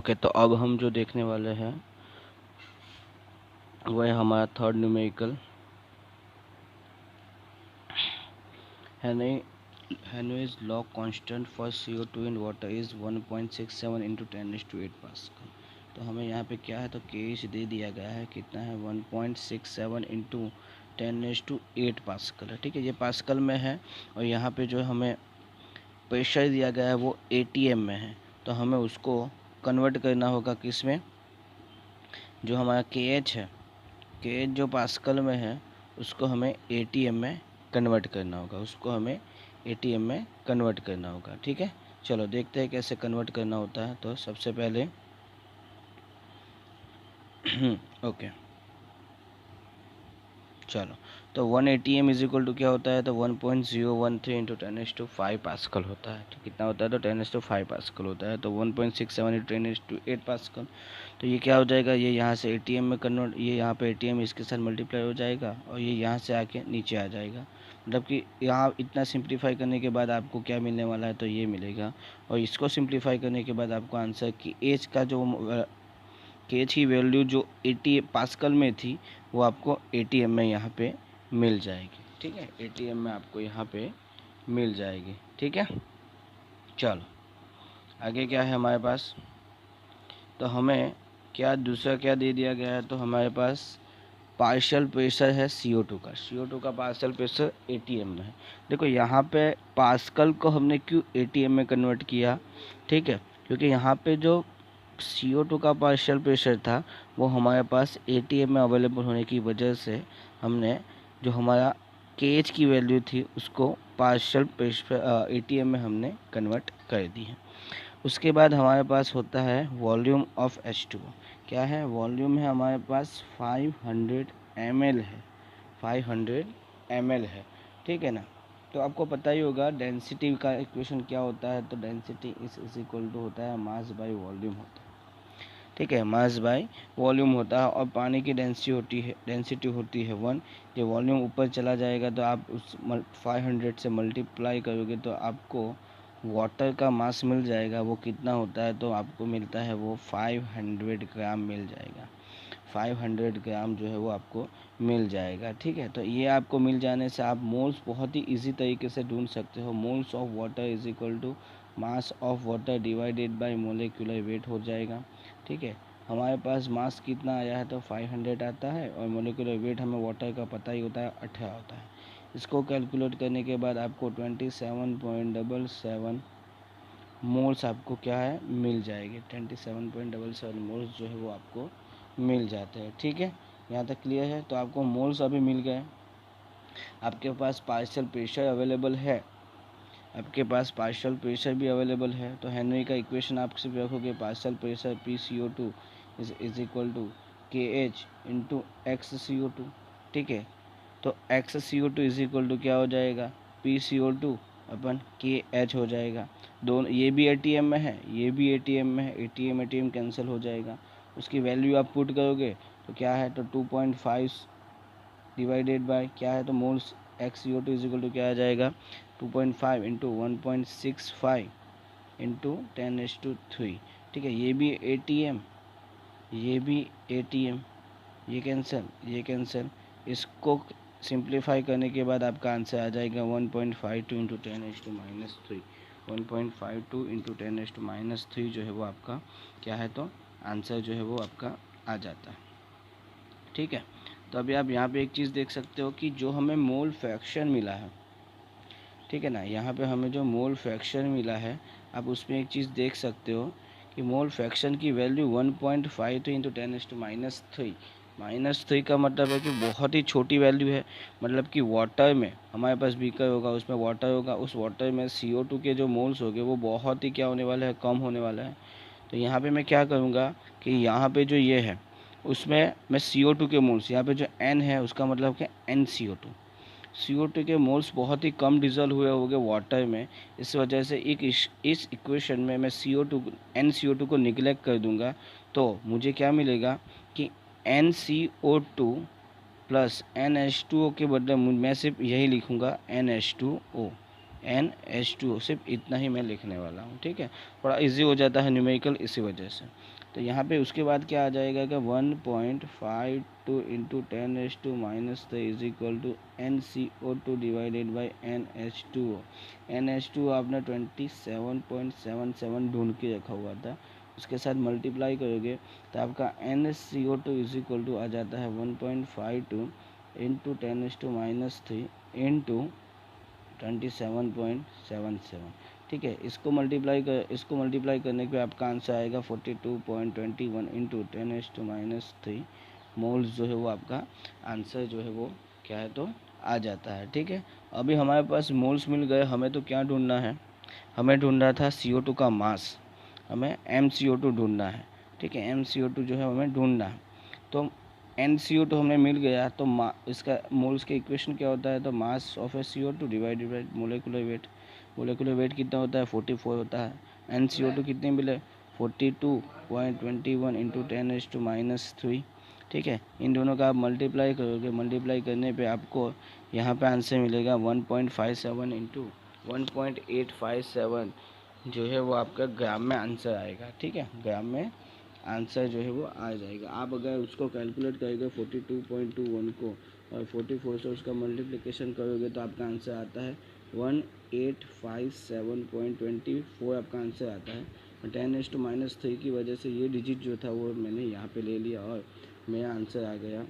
Okay, तो अब हम जो देखने वाले हैं वो है हमारा third numerical. Henry's law constant for CO2 in water is 1.67 into 10⁸ pascal. तो हमें यहाँ पे क्या है, तो केएच दे दिया गया है, कितना है 1.67 इंटू 10⁸ पास्कल है। ठीक है, ये पास्कल में है। और यहाँ पे जो हमें प्रेशर दिया गया है वो ATM में है। तो हमें उसको कन्वर्ट करना होगा किस में, जो हमारा KH है, KH जो पास्कल में है उसको हमें ATM में कन्वर्ट करना होगा, उसको हमें ATM में कन्वर्ट करना होगा। ठीक है, चलो देखते हैं कैसे कन्वर्ट करना होता है। तो सबसे पहले ओके, चलो, तो 1 ATM इज इक्वल टू क्या होता है, तो 1.013 इंटू 10⁵ पास्कल होता है। तो कितना होता है, तो 10⁵ पास्कल होता है। तो 1.67 इंटू 10⁸ पास्कल, तो ये क्या हो जाएगा, ये यहाँ से ATM में कन्वर्ट, ये यहाँ पे ATM इसके साथ मल्टीप्लाई हो जाएगा और ये यहाँ से आके नीचे आ जाएगा। मतलब कि यहाँ इतना सिंप्लीफाई करने के बाद आपको क्या मिलने वाला है, तो ये मिलेगा। और इसको सिंप्लीफाई करने के बाद आपको आंसर की एज का जो केएच की वैल्यू जो 80 पास्कल में थी वो आपको ATM में यहाँ पे मिल जाएगी। ठीक है, ATM में आपको यहाँ पे मिल जाएगी। ठीक है, चलो आगे क्या है हमारे पास, तो हमें क्या दूसरा क्या दे दिया गया है, तो हमारे पास पार्शियल प्रेशर है CO2 का। CO2 का पार्शियल प्रेशर ATM में है। देखो यहाँ पे पास्कल को हमने क्यों ATM में कन्वर्ट किया, ठीक है, क्योंकि यहाँ पे जो CO2 का पार्शियल प्रेशर था वो हमारे पास ATM में अवेलेबल होने की वजह से हमने जो हमारा KH की वैल्यू थी उसको पार्शियल प्रेशर ATM में हमने कन्वर्ट कर दी है। उसके बाद हमारे पास होता है वॉल्यूम ऑफ H2O। क्या है, वॉल्यूम है हमारे पास 500 ml है, 500 ml है। ठीक है ना, तो आपको पता ही होगा डेंसिटी का इक्वेशन क्या होता है, तो डेंसिटी इज इक्वल टू होता है मास बाय वॉल्यूम होता है। ठीक है, मास बाय वॉल्यूम होता है। और पानी की डेंसिटी होती है 1। जो वॉल्यूम ऊपर चला जाएगा तो आप उस 500 से मल्टीप्लाई करोगे तो आपको वाटर का मास मिल जाएगा। वो कितना होता है, तो आपको मिलता है वो 500 ग्राम मिल जाएगा। 500 ग्राम जो है वो आपको मिल जाएगा। ठीक है, तो ये आपको मिल जाने से आप मोल्स बहुत ही इजी तरीके से ढूंढ सकते हो। Moles of water is equal to mass of water divided by molecular weight हो जाएगा। ठीक है, हमारे पास मास कितना आया है, तो 500 आता है और मोलिकुलर वेट हमें वाटर का पता ही होता है 18 होता है। इसको कैलकुलेट करने के बाद आपको 27.77 मोल्स आपको क्या है मिल जाएगी। 27.77 मोल्स जो है वो आपको मिल जाते हैं। ठीक है, यहाँ तक क्लियर है। तो आपको मोल्स अभी मिल गए, आपके पास पार्शियल प्रेशर अवेलेबल है, आपके पास पार्शियल प्रेशर भी अवेलेबल है। तो हेनरी का इक्वेशन आप सिर्फ रखोगे, partial pressure PCO2 is equal to KH into XCO2। ठीक है, तो XCO2 इज इक्वल टू क्या हो जाएगा, PCO2 अपन KH हो जाएगा। दोनों, ये भी ATM में है, ये भी ATM में है, ATM कैंसिल हो जाएगा। उसकी वैल्यू आप पुट करोगे तो क्या है, तो 2.5 डिवाइडेड बाय क्या है, तो moles XCO2 is equal to क्या आ जाएगा, 2.5 इंटू 1.65 इंटू 10⁻3। ठीक है, ये भी ATM, ये भी ATM, ये कैंसिल, इसको सिंप्लीफाई करने के बाद आपका आंसर आ जाएगा 1.52 इंटू 10⁻3। 1.52 इंटू 10⁻3 जो है वो आपका क्या है, तो आंसर जो है वो आपका आ जाता है। ठीक है, तो अभी आप यहाँ पे एक चीज़ देख सकते हो कि जो हमें मोल फ्रैक्शन मिला है, ठीक है ना, यहाँ पे हमें जो मोल फ्रैक्शन मिला है आप उसमें एक चीज़ देख सकते हो कि मोल फ्रैक्शन की वैल्यू 1.52 इंटू 10⁻3। -3 का मतलब है कि बहुत ही छोटी वैल्यू है। मतलब कि वाटर में हमारे पास बीकर होगा, उसमें वाटर होगा, उस वाटर में CO2 के जो मोल्स होंगे वो बहुत ही क्या होने वाला है, कम होने वाला है। तो यहाँ पे मैं क्या करूँगा कि यहाँ पे जो ये है उसमें मैं CO2 के मोल्स, यहाँ पे जो N है उसका मतलब क्या, NCO2। CO2 के मोल्स बहुत ही कम डिजोल्व हुए होंगे वाटर में, इस वजह से इस इक्वेशन में मैं CO2 NCO2 को निगलेक्ट कर दूंगा। तो मुझे क्या मिलेगा कि NCO2 प्लस NH2O के बदले मैं सिर्फ यही लिखूँगा NH2O, सिर्फ इतना ही मैं लिखने वाला हूँ। ठीक है, थोड़ा इजी हो जाता है न्यूमेरिकल इसी वजह से। तो यहाँ पे उसके बाद क्या आ जाएगा कि 1.52 into 10⁻³ is equal to NCO2 divided by NH2O। NH2O आपने 27.77 ढूंढ के रखा हुआ था, उसके साथ मल्टीप्लाई करोगे तो आपका NCO2 इज इक्वल टू आ जाता है 1.52 इंटू 10⁻³ इंटू 27.77। ठीक है, इसको मल्टीप्लाई करने पे आपका आंसर आएगा 42.21 इंटू 10⁻³ मोल्स जो है वो आपका आंसर जो है वो क्या है तो आ जाता है। ठीक है, अभी हमारे पास मोल्स मिल गए, हमें तो क्या ढूंढना है, हमें ढूंढना था CO2 का मास, हमें MCO2 ढूंढना है। ठीक है, MCO2 जो है हमें ढूंढना है। तो NCO2 हमें मिल गया, तो इसका मोल्स का इक्वेशन क्या होता है, तो mass of A CO2 divided by molecular weight. Molecular weight कितना होता है, 44 होता है। NCO2 कितने मिले, 42.21 इंटू 10⁻³ ठीक है, इन दोनों का आप मल्टीप्लाई करोगे, मल्टीप्लाई करने पे आपको यहाँ पे आंसर मिलेगा 1.57 इंटू 1.857 जो है वो आपका ग्राम में आंसर आएगा। ठीक है, ग्राम में आंसर जो है वो आ जाएगा। आप अगर उसको कैलकुलेट करोगे 42.21 को और 44 से उसका मल्टीप्लिकेशन करोगे तो आपका आंसर आता है 1857.24 आपका आंसर आता है। 10⁻³ की वजह से ये डिजिट जो था वो मैंने यहाँ पे ले लिया और मेरा आंसर आ गया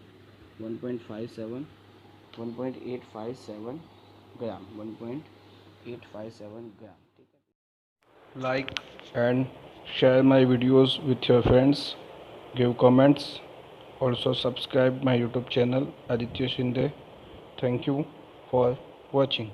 1.857 ग्राम, 1.857 ग्राम। ठीक है, Like and share my videos with your friends, give comments, also subscribe my YouTube channel Aditya Shinde. Thank you for watching.